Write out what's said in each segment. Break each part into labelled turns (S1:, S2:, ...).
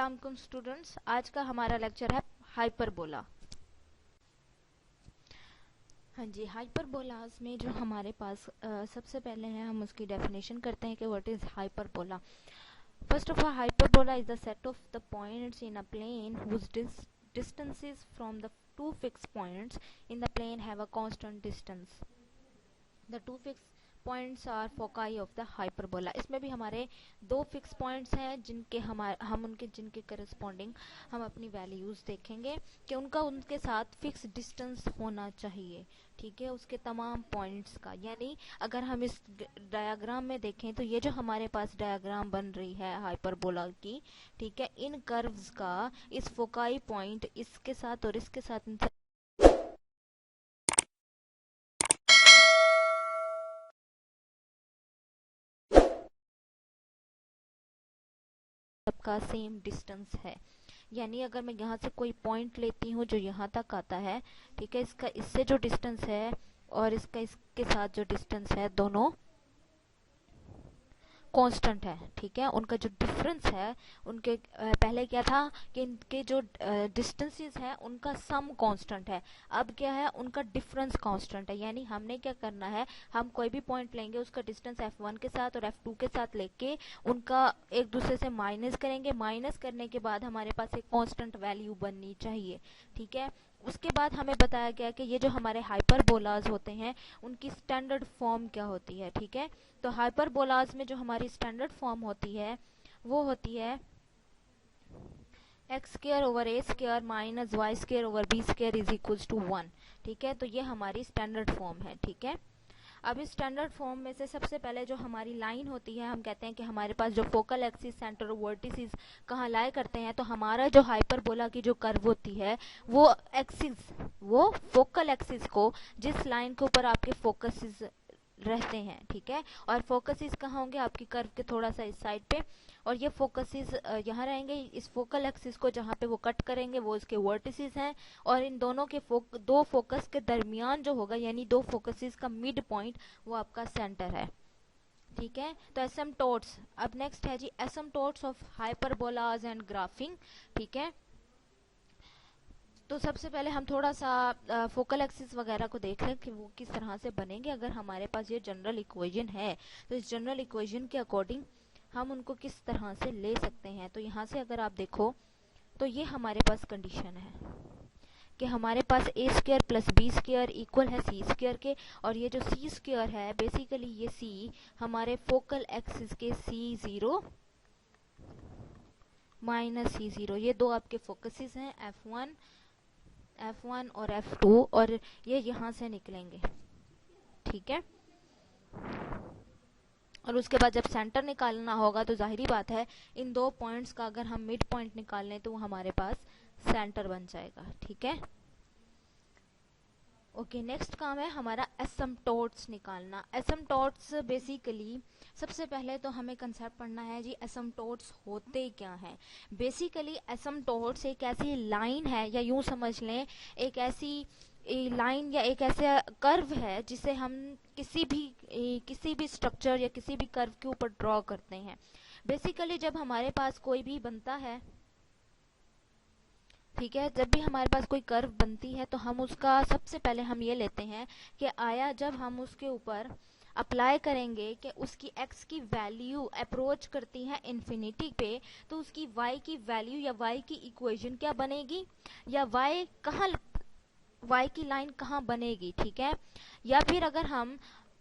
S1: अस्सलाम वालेकुम स्टूडेंट्स, आज का हमारा लेक्चर है हाइपरबोला। हाँ जी, हाइपरबोलास में जो हमारे पास सबसे पहले है हम उसकी डेफिनेशन करते हैं कि what is hyperbola. First of all, hyperbola is the set of the points in a plane whose distances from the two fixed points in the plane have a constant distance. The two fixed points are foci of the hyperbola. इसमें भी हमारे दो fix points हैं जिनके हम उनके जिनके corresponding हम अपनी वैल्यूज देखेंगे कि उनके साथ फिक्स डिस्टेंस होना चाहिए। ठीक है, उसके तमाम पॉइंट्स का। यानी अगर हम इस डायग्राम में देखें तो ये जो हमारे पास डायग्राम बन रही है हाइपरबोला की, ठीक है, इन कर्व्स का इस फोकाई पॉइंट इसके साथ और इसके साथ सबका सेम डिस्टेंस है। यानी अगर मैं यहाँ से कोई पॉइंट लेती हूँ जो यहाँ तक आता है, ठीक है, इसका इससे जो डिस्टेंस है और इसका इसके साथ जो डिस्टेंस है दोनों कांस्टेंट है। ठीक है, उनका जो डिफरेंस है उनके पहले क्या था कि इनके जो डिस्टेंसेस है उनका सम कांस्टेंट है। अब क्या है, उनका डिफरेंस कांस्टेंट है। यानी हमने क्या करना है, हम कोई भी पॉइंट लेंगे उसका डिस्टेंस f1 के साथ और f2 के साथ लेके उनका एक दूसरे से माइनस करेंगे। माइनस करने के बाद हमारे पास एक कांस्टेंट वैल्यू बननी चाहिए। ठीक है, उसके बाद हमें बताया गया कि ये जो हमारे हाइपरबोलाज होते हैं उनकी स्टैंडर्ड फॉर्म क्या होती है। ठीक है, तो हाइपरबोलाज में जो हमारी स्टैंडर्ड फॉर्म होती है वो होती है x square over a square minus y square over b square is equal to 1। ठीक है, तो ये हमारी स्टैंडर्ड फॉर्म है। ठीक है, अब इस स्टैंडर्ड फॉर्म में से सबसे पहले जो हमारी लाइन होती है, हम कहते हैं कि हमारे पास जो फोकल एक्सिस, सेंटर और वर्टिसेस कहाँ लाए करते हैं, तो हमारा जो हाइपरबोला की जो कर्व होती है वो एक्सिस, वो फोकल एक्सिस को जिस लाइन के ऊपर आपके फोकसेस रहते हैं, ठीक है, और फोकसेस कहाँ होंगे, आपकी कर्व के थोड़ा सा इस साइड पे, और ये फोकसेस यहाँ रहेंगे। इस फोकल एक्सिस को जहाँ पे वो कट करेंगे वो इसके वर्टिसेस हैं, और इन दोनों के दो फोकस के दरमियान जो होगा, यानी दो फोकसेस का मिड पॉइंट, वो आपका सेंटर है। ठीक है, तो एसिम्पटोट्स। अब नेक्स्ट है जी एसिम्पटोट्स ऑफ हाइपरबोलाज एंड ग्राफिंग। ठीक है, तो सबसे पहले हम थोड़ा सा फोकल एक्सिस वगैरह को देख लें कि वो किस तरह से बनेंगे। अगर हमारे पास ये जनरल इक्वेशन है तो इस जनरल इक्वेशन के अकॉर्डिंग हम उनको किस तरह से ले सकते हैं। तो यहाँ से अगर आप देखो तो ये हमारे पास कंडीशन है कि हमारे पास a square plus b square equal है सी स्क्र के, और ये जो सी स्क्र है बेसिकली ये सी हमारे फोकल एक्सिस के C0 माइनस C0, ये दो आपके फोकसेस हैं F1 और F2, और ये यहाँ से निकलेंगे। ठीक है, और उसके बाद जब सेंटर निकालना होगा तो जाहिर बात है इन दो पॉइंट्स का अगर हम मिड पॉइंट निकाल लें तो वो हमारे पास सेंटर बन जाएगा। ठीक है, ओके, नेक्स्ट काम है हमारा एसिम्पटोट्स निकालना। एसिम्पटोट्स बेसिकली सबसे पहले तो हमें कंसेप्ट पढ़ना है जी एसिम्पटोट्स होते क्या हैं। बेसिकली एसिम्पटोट्स एक ऐसी लाइन है, या यूं समझ लें एक ऐसी लाइन या एक ऐसा कर्व है जिसे हम किसी भी स्ट्रक्चर या किसी भी कर्व के ऊपर ड्रॉ करते हैं। बेसिकली जब हमारे पास कोई भी बनता है, ठीक है, जब भी हमारे पास कोई कर्व बनती है तो हम उसका सबसे पहले हम ये लेते हैं कि आया जब हम उसके ऊपर अप्लाई करेंगे कि उसकी x की वैल्यू अप्रोच करती है इन्फिनिटी पे, तो उसकी y की वैल्यू या y की इक्वेशन क्या बनेगी, या y की लाइन कहाँ बनेगी। ठीक है, या फिर अगर हम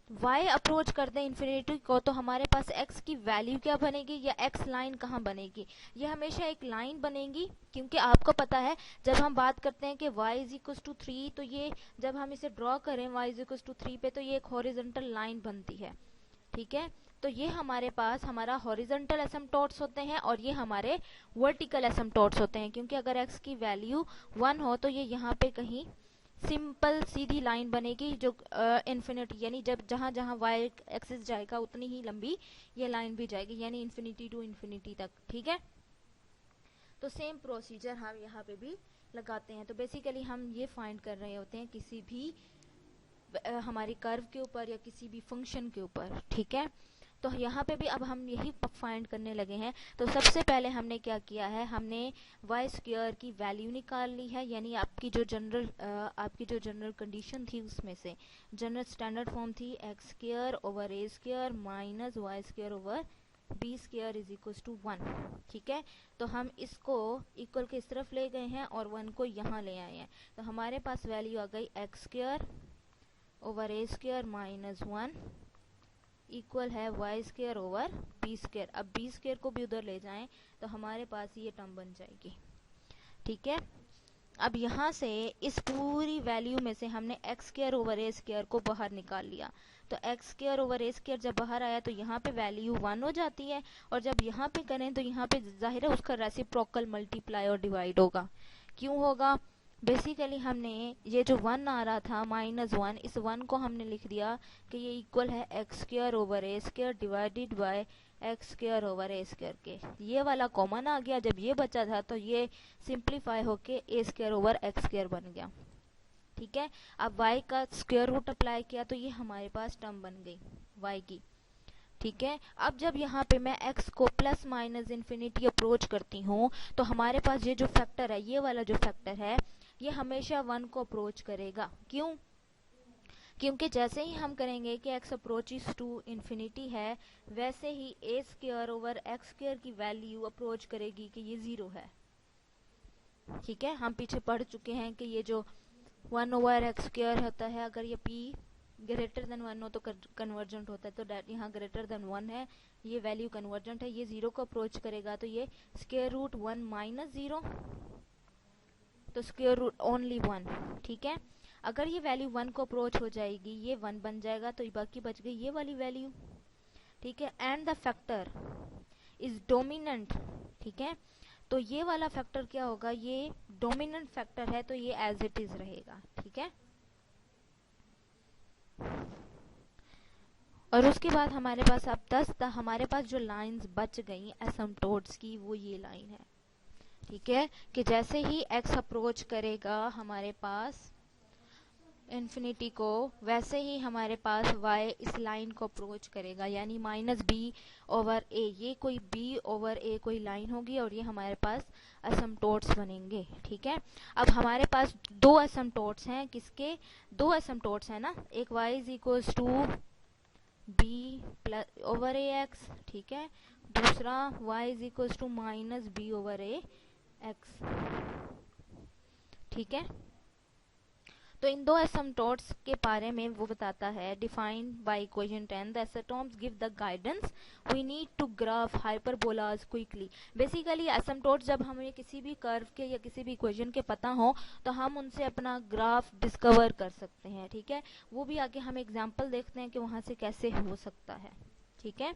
S1: y अप्रोच कर दें इन्फिनिटी को तो हमारे पास x की वैल्यू क्या बनेगी, या x लाइन कहाँ बनेगी। ये हमेशा एक लाइन बनेगी, क्योंकि आपको पता है जब हम बात करते हैं कि y इज इक्वल टू 3, तो ये जब हम इसे ड्रॉ करें y इज इक्वल टू 3 पे तो ये एक हॉरिजॉन्टल लाइन बनती है। ठीक है, तो ये हमारे पास हमारा हॉरिजॉन्टल एसिम्पटोट्स होते हैं और ये हमारे वर्टिकल एसिम्पटोट्स होते हैं, क्योंकि अगर x की वैल्यू 1 हो तो ये यहाँ पे कहीं सिंपल सीधी लाइन बनेगी जो इन्फिनिटी, यानी जब जहां जहां y एक्सिस जाएगा उतनी ही लंबी ये लाइन भी जाएगी, यानी इन्फिनिटी टू इन्फिनिटी तक। ठीक है, तो सेम प्रोसीजर हम यहाँ पे भी लगाते हैं। तो बेसिकली हम ये फाइंड कर रहे होते हैं किसी भी हमारी कर्व के ऊपर या किसी भी फंक्शन के ऊपर। ठीक है, तो यहाँ पे भी अब हम यही फाइंड करने लगे हैं। तो सबसे पहले हमने क्या किया है, हमने वाई स्क्वायर की वैल्यू निकाल ली है, यानी आपकी जो जनरल कंडीशन थी उसमें से जनरल स्टैंडर्ड फॉर्म थी x square over a square minus y square over b square is equal to 1। ठीक है, तो हम इसको इक्वल के इस तरफ ले गए हैं और 1 को यहाँ ले आए हैं। तो हमारे पास वैल्यू आ गई x square over a square minus 1 equal है y square over b square. अब बी स्क्वायर को भी उधर ले जाएं तो हमारे पास ये टर्म बन जाएगी। ठीक है, अब यहाँ से इस पूरी वैल्यू में से हमने x square over a square को बाहर निकाल लिया। तो x square over a square जब बाहर आया तो यहाँ पे वैल्यू 1 हो जाती है, और जब यहाँ पे करें तो यहाँ पे जाहिर है उसका रेसिप्रोकल मल्टीप्लाई और डिवाइड होगा। क्यों होगा, बेसिकली हमने ये जो 1 आ रहा था -1, इस 1 को हमने लिख दिया कि ये इक्वल है x square over a square divided by x square over a square के। ये वाला कॉमन आ गया, जब ये बचा था तो ये सिंप्लीफाई होके ए स्क्वायर ओवर एक्स स्क्वायर बन गया। ठीक है, अब y का स्क्वायर रूट अप्लाई किया तो ये हमारे पास टर्म बन गई y की। ठीक है, अब जब यहाँ पे मैं x को प्लस माइनस इन्फिनिटी अप्रोच करती हूँ तो हमारे पास ये जो फैक्टर है, ये वाला जो फैक्टर है, ये हमेशा 1 को अप्रोच करेगा। क्यों, क्योंकि जैसे ही हम करेंगे कि x अप्रोचेस टू इन्फिनिटी है, वैसे ही ए स्क्वायर ओवर एक्स स्क्वायर की वैल्यू अप्रोच करेगी कि ये 0 है। ठीक है, हम पीछे पढ़ चुके हैं कि ये जो 1 ओवर एक्स स्क्वायर होता है, अगर ये p ग्रेटर देन 1 हो तो कन्वर्जेंट होता है, तो डैट यहाँ ग्रेटर देन 1 है, ये वैल्यू कन्वर्जेंट है, ये 0 को अप्रोच करेगा तो ये स्क्वायर रूट 1 माइनस 0, तो स्क्वायर रूट ओनली 1। ठीक है, अगर ये वैल्यू 1 को अप्रोच हो जाएगी, ये 1 बन जाएगा, तो बाकी बच गई ये वाली वैल्यू। ठीक है, and the factor is dominant. ठीक है, तो ये वाला फैक्टर क्या होगा, ये डोमिनेंट फैक्टर है, तो ये एज इट इज रहेगा। ठीक है, और उसके बाद हमारे पास अब हमारे पास जो लाइंस बच गई एसिम्प्टोट्स की, वो ये लाइन है। ठीक है, कि जैसे ही x अप्रोच करेगा हमारे पास इन्फिनिटी को, वैसे ही हमारे पास y इस लाइन को अप्रोच करेगा, यानी माइनस बी ओवर ए, ये कोई b ओवर a कोई लाइन होगी और ये हमारे पास एसिम्प्टोट्स बनेंगे। ठीक है, अब हमारे पास दो एसिम्प्टोट्स हैं, किसके, दो एसिम्प्टोट्स हैं ना, एक y is equals to b plus over a x. ठीक है, दूसरा y is equals to minus b over a x. ठीक है, तो इन दो एसिम्प्टोट्स के बारे में वो बताता है, defined by equation 10 the asymptotes give the guidance we need to graph hyperbolas quickly. Basically asymptotes जब हमें किसी भी कर्व के या किसी भी इक्वेशन के पता हो तो हम उनसे अपना ग्राफ डिस्कवर कर सकते हैं। ठीक है, वो भी आगे हम एग्जाम्पल देखते हैं कि वहां से कैसे हो सकता है। ठीक है,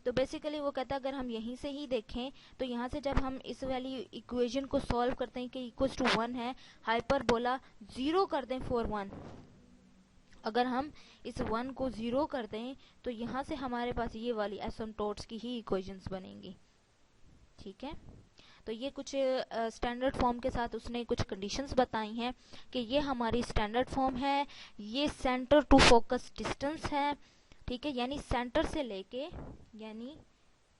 S1: तो बेसिकली वो कहता है अगर हम यहीं से ही देखें तो यहाँ से जब हम इस वाली इक्वेशन को सॉल्व करते हैं कि इक्वल्स टू 1 है, हाइपरबोला 0 कर दें फॉर 1, अगर हम इस 1 को 0 कर दें तो यहाँ से हमारे पास ये वाली एसिम्प्टोट्स की ही इक्वेशंस बनेंगी। ठीक है, तो ये कुछ स्टैंडर्ड फॉर्म के साथ उसने कुछ कंडीशंस बताई हैं कि ये हमारी स्टैंडर्ड फॉर्म है, ये सेंटर टू फोकस डिस्टेंस है। ठीक है, यानी सेंटर से लेके, यानी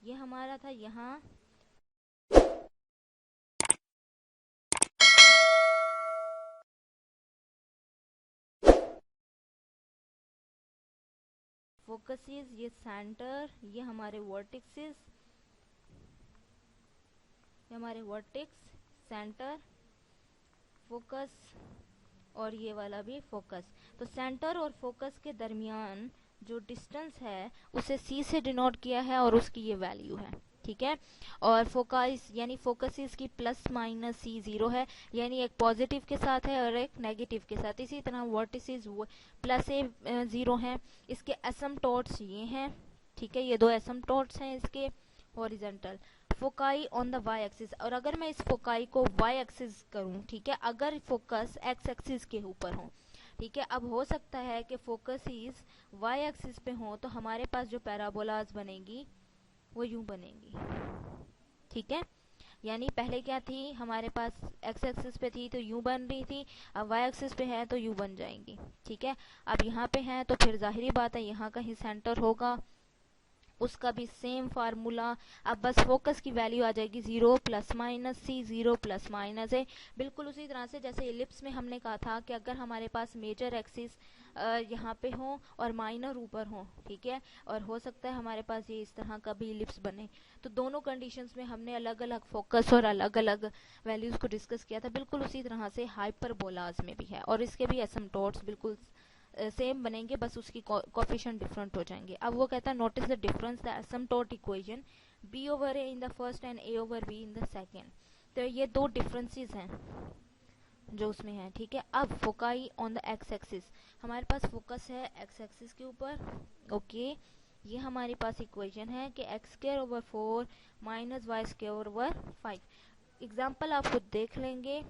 S1: ये हमारा था यहाँ फोकसेस, ये सेंटर, ये हमारे वर्टेक्सेस, ये हमारे वर्टेक्स, सेंटर, फोकस और ये वाला भी फोकस। तो सेंटर और फोकस के दरमियान जो डिस्टेंस है उसे c से डिनोट किया है और उसकी ये वैल्यू है। ठीक है, और फोकस यानी फोकसेस की प्लस माइनस c 0 है, यानी एक पॉजिटिव के साथ है और एक नेगेटिव के साथ। इसी तरह वर्टिसेस प्लस ए 0 है। इसके एसिम्प्टोट्स ये हैं। ठीक है, ये दो एसिम्प्टोट्स हैं इसके horizontal. Foci on the y axis, और अगर मैं इस फोकाई को वाई एक्सिस करूं, ठीक है, अगर फोकस एक्स एक्सिस के ऊपर हो, ठीक है, अब हो सकता है कि फोकसीज वाई एक्सिस पे हो तो हमारे पास जो पैराबोलाज बनेगी वो यूं बनेगी। ठीक है, यानी पहले क्या थी हमारे पास, एक्स एक्सिस पे थी तो यू बन रही थी, अब वाई एक्सिस पे है तो यू बन जाएंगी। ठीक है, अब यहाँ पे है तो फिर जाहिर बात है यहाँ का ही सेंटर होगा, उसका भी सेम फार्मूला। अब बस फोकस की वैल्यू आ जाएगी 0 प्लस माइनस सी, 0 प्लस माइनस ए। बिल्कुल उसी तरह से जैसे इलिप्स में हमने कहा था कि अगर हमारे पास मेजर एक्सिस यहाँ पे हो और माइनर ऊपर हो, ठीक है, और हो सकता है हमारे पास ये इस तरह का भी इलिप्स बने, तो दोनों कंडीशंस में हमने अलग अलग फोकस और अलग अलग वैल्यूज को डिस्कस किया था। बिल्कुल उसी तरह से हाइपरबोलाज में भी है, और इसके भी एसिम्पटोट्स बिल्कुल सेम बनेंगे, बस उसकी कोफिशिएंट डिफरेंट हो जाएंगे। अब वो कहता है notice the difference the asymptote equation b over a in the first and a over b in the second. तो ये दो डिफरेंसेस हैं जो उसमें है। ठीक है, अब foci on the x axis, हमारे पास फोकस है एक्स एक्सिस के ऊपर। ओके, ये हमारे पास इक्वेशन है कि x square over 4 minus y square over 5। Example आप खुद देख लेंगे।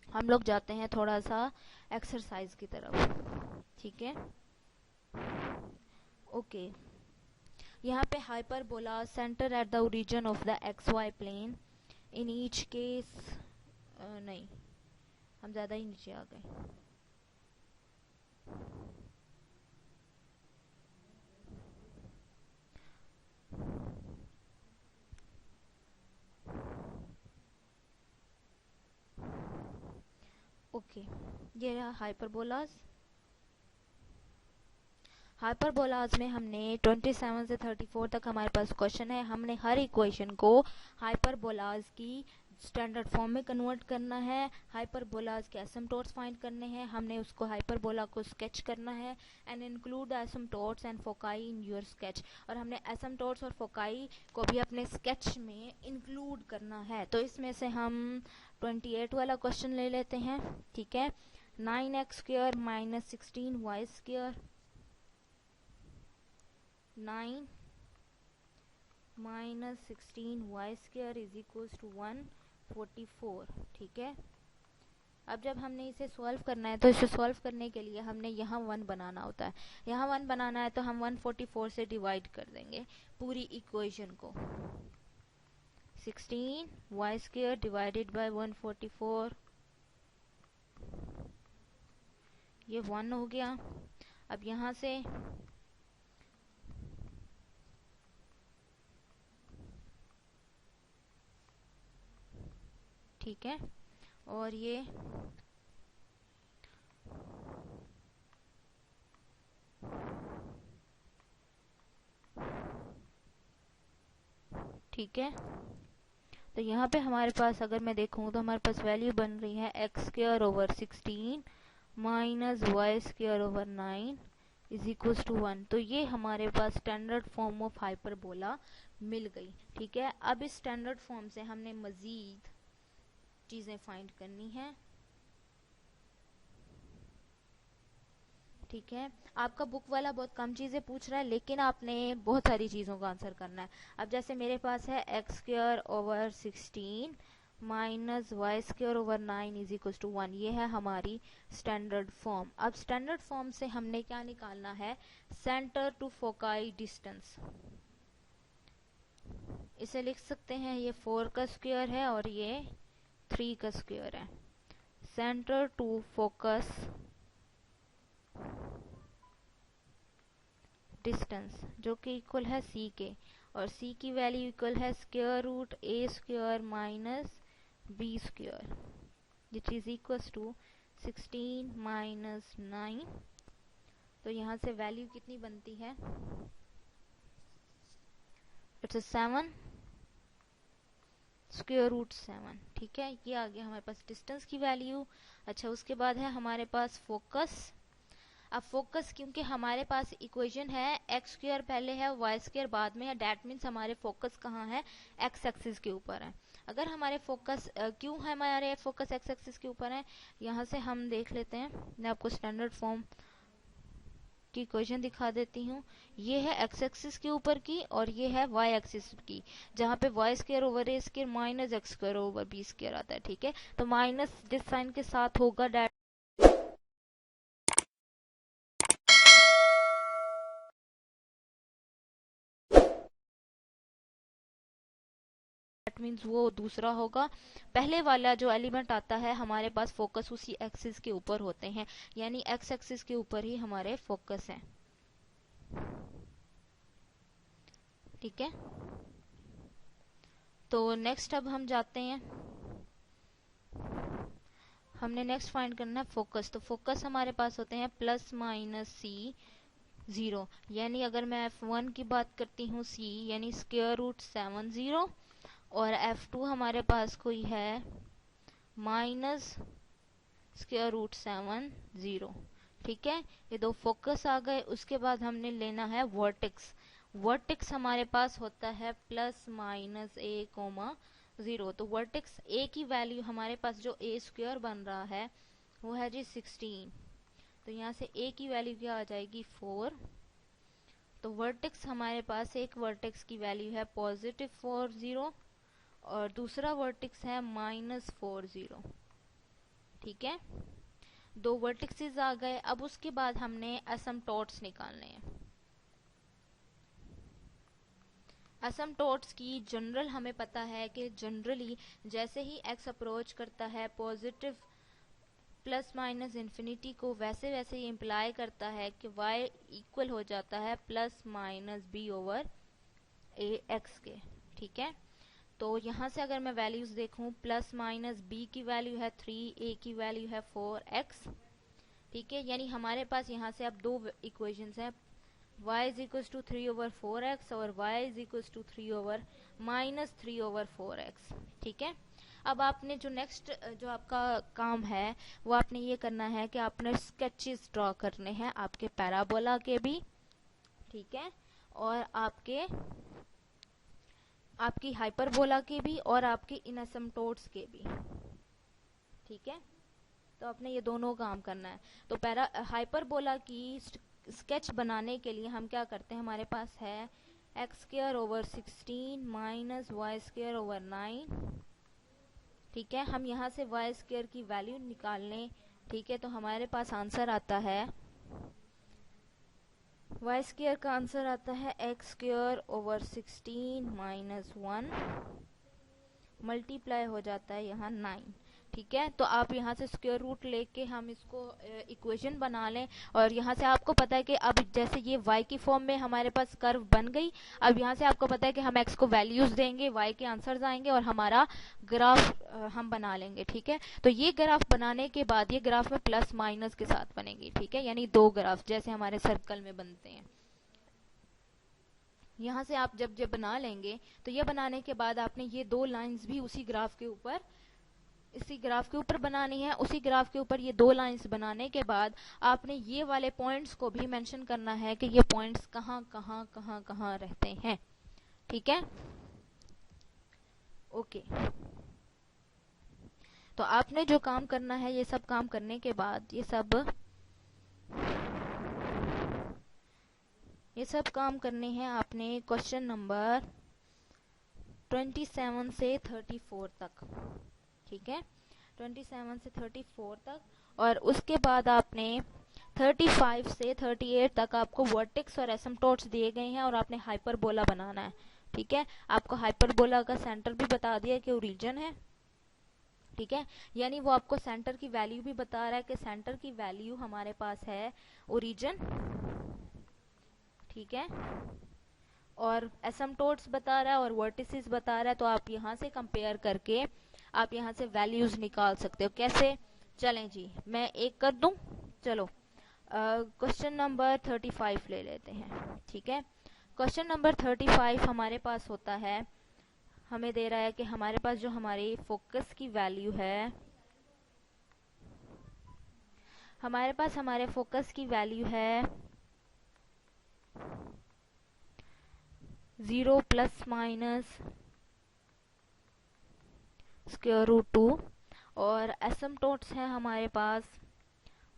S1: हम लोग जाते हैं थोड़ा सा एक्सरसाइज की तरफ। ठीक है, ओके, यहाँ पे hyperbola center at the origin of the x y plane in each case, नहीं हम ज़्यादा ही नीचे आ गए। ओके, ये रहा हाइपरबोलास। हाइपरबोलाज में हमने 27 से 34 तक हमारे पास क्वेश्चन है। हमने हर इक्वेशन को हाइपरबोलाज की स्टैंडर्ड फॉर्म में कन्वर्ट करना है, हाइपरबोलाज के एसिम्पटोट्स फाइंड करने हैं, हमने उसको हाइपरबोला को स्केच करना है and include the asymptotes and foci in your sketch. और हमने एसिम्पटोट्स और फोकाई को भी अपने स्केच में इंक्लूड करना है। तो इसमें से हम 28 वाला क्वेश्चन ले लेते हैं। ठीक है, 9x square minus 16y square, 9 minus 16y square is equals to 144। ठीक है, अब जब हमने इसे सॉल्व करना है तो इसे सॉल्व करने के लिए हमने यहाँ 1 बनाना होता है। यहाँ 1 बनाना है तो हम 144 से डिवाइड कर देंगे पूरी इक्वेशन को। 16y स्क्वायर डिवाइडेड बाय 144, ये 1 हो गया। अब यहाँ से ठीक है, और ये ठीक है, तो यहाँ पे हमारे पास अगर मैं देखूँ तो हमारे पास वैल्यू बन रही है x square over 16 minus y square over 9 is equals to 1। तो ये हमारे पास स्टैंडर्ड फॉर्म ऑफ हाइपरबोला मिल गई। ठीक है, अब इस स्टैंडर्ड फॉर्म से हमने मजीद चीज़ें फाइंड करनी है। ठीक है, आपका बुक वाला बहुत कम चीज़ें पूछ रहा है, लेकिन आपने बहुत सारी चीज़ों का आंसर करना है। अब जैसे मेरे पास है x square over 16 minus y square over 9 is equal to 1, ये है हमारी स्टैंडर्ड फॉर्म। अब स्टैंडर्ड फॉर्म से हमने क्या निकालना है, सेंटर टू फोकाई डिस्टेंस। इसे लिख सकते हैं, ये 4 का स्क्वायर है और ये 3 का स्क्वायर है। सेंटर टू फोकस डिस्टेंस जो कि इक्वल है c के, और c की वैल्यू इक्वल है square root a square minus b square, which is equal to 16 minus 9। तो यहाँ से वैल्यू कितनी बनती है, इट्स 7 स्क्वायर रूट 7। ठीक है, ये आ गया हमारे पास डिस्टेंस की वैल्यू। अच्छा, उसके बाद है हमारे पास फोकस। अब फोकस, क्योंकि हमारे पास इक्वेशन है एक्स स्क्वायर पहले है वाई स्क्वायर बाद में है, डेट मीन्स हमारे फोकस कहाँ है, एक्स एक्सिस के ऊपर है। अगर हमारे फोकस क्यों है हमारे फोकस एक्स एक्सिस के ऊपर है, यहाँ से हम देख लेते हैं। मैं आपको स्टैंडर्ड फॉर्म की इक्वेशन दिखा देती हूँ। ये है एक्स एक्सिस के ऊपर की और ये है वाई एक्सिस की, जहाँ पे y square over a square minus x square over b square आता है। ठीक है, तो माइनस जिस साइन के साथ होगा डेट दैट मीन्स वो दूसरा होगा। पहले वाला जो एलिमेंट आता है हमारे पास फोकस उसी एक्सिस के ऊपर होते हैं, यानी एक्स एक्सिस के ऊपर ही हमारे फोकस हैं। ठीक है, तो नेक्स्ट अब हम जाते हैं, हमने नेक्स्ट फाइंड करना है फोकस। तो फोकस हमारे पास होते हैं प्लस माइनस सी 0, यानी अगर मैं f1 की बात करती हूँ c यानी स्क्वायर रूट 7 0, और f2 हमारे पास कोई है माइनस स्क्वायर रूट 7 0। ठीक है, ये दो फोकस आ गए। उसके बाद हमने लेना है वर्टेक्स। वर्टेक्स हमारे पास होता है प्लस माइनस a, 0। तो वर्टेक्स a की वैल्यू हमारे पास जो a स्क्वायर बन रहा है वो है जी 16, तो यहाँ से a की वैल्यू क्या आ जाएगी 4। तो वर्टेक्स हमारे पास एक वर्टेक्स की वैल्यू है पॉजिटिव 4 0 और दूसरा वर्टेक्स है माइनस 4 0। ठीक है, दो वर्टेक्सेस आ गए। अब उसके बाद हमने एसिम्पटोट्स निकालने हैं। एसिम्पटोट्स की जनरल हमें पता है कि जनरली जैसे ही x अप्रोच करता है पॉजिटिव प्लस माइनस इन्फिनिटी को, वैसे वैसे ये इम्प्लाई करता है कि y इक्वल हो जाता है plus minus b over a x के। ठीक है, तो यहाँ से अगर मैं वैल्यूज देखूं, प्लस माइनस b की वैल्यू है 3, a की वैल्यू है 4x। ठीक है, यानी हमारे पास यहाँ से अब दो इक्वेशंस हैं, y is equal to 3 over 4x और y is equal to 3 over minus 3 over 4x। ठीक है, अब आपने जो नेक्स्ट जो आपका काम है वो आपने ये करना है कि आपने स्केचेस ड्रॉ करने हैं आपके पैराबोला के भी। ठीक है, और आपकी हाइपरबोला के भी और आपके इन एसिम्पटोट्स के भी। ठीक है, तो आपने ये दोनों काम करना है। तो हाइपरबोला की स्केच बनाने के लिए हम क्या करते हैं, हमारे पास है x square over 16 minus y square over 9। ठीक है, हम यहाँ से वाई स्क्वायर की वैल्यू निकाल लें। ठीक है, तो हमारे पास आंसर आता है, वाई स्क्वायर का आंसर आता है x square over 16 minus 1 multiply हो जाता है यहाँ 9। ठीक है, तो आप यहाँ से स्क्वायर रूट लेके हम इसको इक्वेशन बना लें, और यहाँ से आपको पता है कि अब जैसे ये y की फॉर्म में हमारे पास कर्व बन गई। अब यहाँ से आपको पता है कि हम x को वैल्यूज देंगे, y के आंसर्स आएंगे और हमारा ग्राफ हम बना लेंगे। ठीक है, तो ये ग्राफ बनाने के बाद ये ग्राफ में प्लस माइनस के साथ बनेगी। ठीक है, यानी दो ग्राफ जैसे हमारे सर्कल में बनते हैं। यहाँ से आप जब बना लेंगे तो ये बनाने के बाद आपने ये दो लाइंस भी उसी ग्राफ के ऊपर बनानी है। उसी ग्राफ के ऊपर ये दो लाइंस बनाने के बाद आपने ये वाले पॉइंट्स को भी मेंशन करना है कि ये पॉइंट्स कहाँ कहाँ कहाँ कहाँ रहते हैं। ठीक है, ओके। तो आपने जो काम करना है, ये सब काम करने के बाद ये सब काम करने हैं आपने क्वेश्चन नंबर 27 से 34 तक। ठीक है, 27 से 34 तक, और उसके बाद आपने 35 से 38 तक आपको वर्टेक्स और एसिम्पटोट्स दिए गए हैं और आपने हाइपरबोला बनाना है। ठीक है, आपको हाइपरबोला का सेंटर भी बता दिया कि ओरिजिन है। ठीक है, यानी वो आपको सेंटर की वैल्यू भी बता रहा है कि सेंटर की वैल्यू हमारे पास है ओरिजिन। ठीक है, और एसिम्पटोट्स बता रहा है और वर्टिसेस बता रहा है। तो आप यहाँ से कंपेयर करके आप यहाँ से वैल्यूज निकाल सकते हो। कैसे, चलें जी मैं एक कर दूं। चलो क्वेश्चन नंबर 35 ले लेते हैं। ठीक है, क्वेश्चन नंबर 35 हमारे पास होता है, हमें दे रहा है कि हमारे पास जो हमारी फोकस की वैल्यू है, हमारे पास हमारे फोकस की वैल्यू है 0 प्लस माइनस स्क्वायर रूट 2, और एसिम्पटोट्स हैं हमारे पास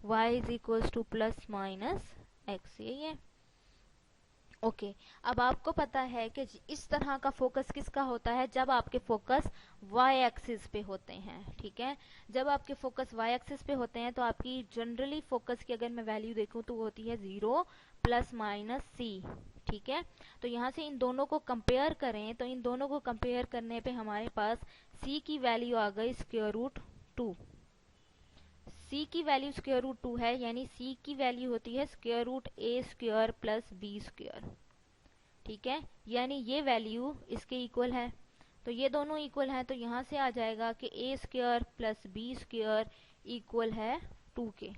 S1: y is equal two plus minus x. ये ओके। अब आपको पता है कि इस तरह का फोकस किसका होता है, जब आपके फोकस y एक्सिस पे होते हैं। ठीक है, जब आपके फोकस y एक्सिस पे होते हैं तो आपकी जनरली फोकस की अगर मैं वैल्यू देखूं तो वो होती है 0 प्लस माइनस c। ठीक है। तो यहाँ से इन दोनों को कंपेयर करें तो इन दोनों को कंपेयर करने पे हमारे पास c की वैल्यू आ गई स्क्वायर रूट 2। c की वैल्यू स्क्वायर रूट 2 है, यानी c की वैल्यू होती है square root a square plus b square. ठीक है, यानी ये वैल्यू इसके इक्वल है, तो ये दोनों इक्वल हैं, तो यहाँ से आ जाएगा कि a square plus b square equal है 2 के।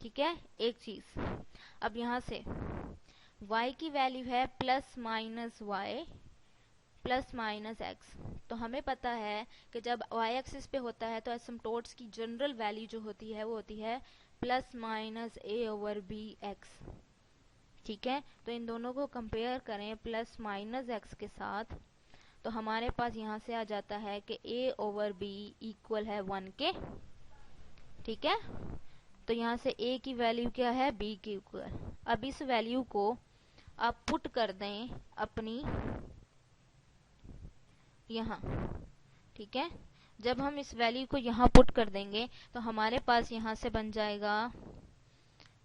S1: ठीक है, एक चीज। अब यहाँ से y की वैल्यू है plus minus y plus minus x. तो हमें पता है कि जब y एक्सिस पे होता है तो एसिम्प्टोट्स की जनरल वैल्यू जो होती है वो होती है plus minus a over b x. ठीक है, तो इन दोनों को कंपेयर करें प्लस माइनस एक्स के साथ, तो हमारे पास यहाँ से आ जाता है कि a ओवर b इक्वल है 1 के। ठीक है, तो यहाँ से a की वैल्यू क्या है, b की इक्वल। अब इस वैल्यू को आप पुट कर दें अपनी यहाँ। ठीक है, जब हम इस वैल्यू को यहाँ पुट कर देंगे तो हमारे पास यहाँ से बन जाएगा,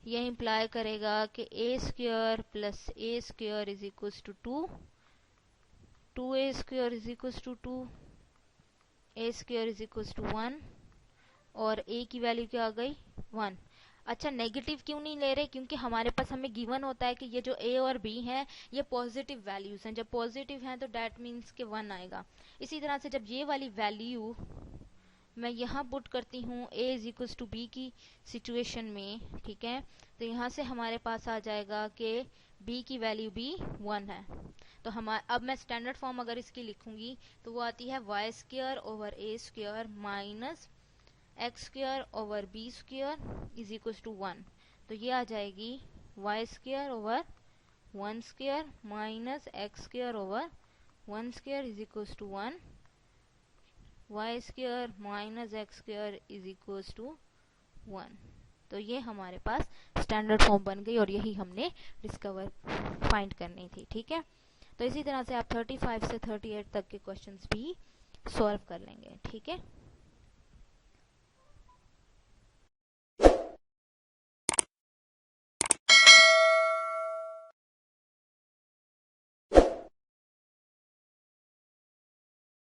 S1: यह इंप्लाई करेगा कि a square plus a square is equal to 2a square is equal to 2, a square is equal to 1 और a की वैल्यू क्या आ गई 1। अच्छा, नेगेटिव क्यों नहीं ले रहे, क्योंकि हमारे पास हमें गिवन होता है कि ये जो a और b हैं ये पॉजिटिव वैल्यूज हैं। जब पॉजिटिव हैं तो डैट मीन्स के 1 आएगा। इसी तरह से जब ये वाली वैल्यू मैं यहाँ पुट करती हूँ a is equal to b की सिचुएशन में, ठीक है, तो यहाँ से हमारे पास आ जाएगा कि b की वैल्यू भी 1 है। तो अब मैं स्टैंडर्ड फॉर्म अगर इसकी लिखूंगी तो वो आती है y square over a square minus x square over b square is equal to 1। तो ये आ जाएगी y square over 1 square minus x square over 1 square is equal to 1, y square minus x square is equal to 1। तो ये हमारे पास standard form बन गई और यही हमने डिस्कवर फाइंड करनी थी। ठीक है, तो इसी तरह से आप 35 से 38 तक के क्वेश्चंस भी सॉल्व कर लेंगे। ठीक है।